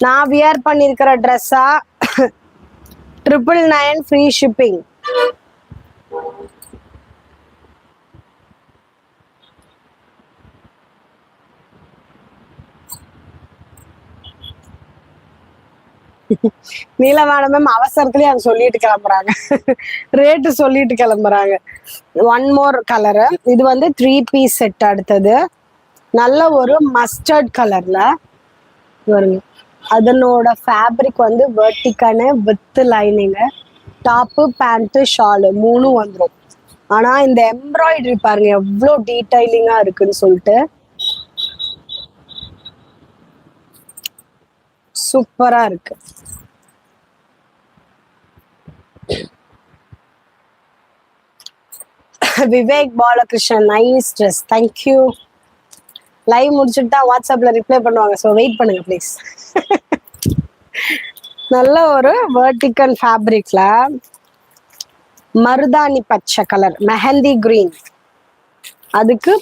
நான் வியர் பண்ணிருக்கிற ட்ரெஸ்ஸா 999 ஃப்ரீ ஷிப்பிங். நீலவான மேம் அவசரத்துலயே அது சொல்லிட்டு கிளம்புறாங்க. ரேட்டு சொல்லிட்டு கிளம்புறாங்க. One more colour. இது வந்து 3 பீஸ் செட். அடுத்தது நல்ல ஒரு மஸ்டர்ட் கலர்ல வருங்க. அதனோட ஃபேப்ரிக் வந்து வெர்டிகனு with lining, top pant shawl 3 வந்துடும். ஆனா இந்த எம்ப்ராய்டரி பாருங்க எவ்வளோ டீடைலிங்கா இருக்குன்னு சொல்லிட்டு சூப்பரா இருக்கு. Vivek Balakrishnan nice dress, thank you. Live முடிச்சுட்டு தான் வாட்ஸ்அப்ல ரிப்ளை பண்ணுவாங்க, ஸோ வெயிட் பண்ணுங்க ப்ளீஸ். நல்ல ஒரு வெர்டிக்கல் ஃபேப்ரிக்ல மருதாணி பச்சை கலர் மெஹந்தி கிரீன், அதுக்கு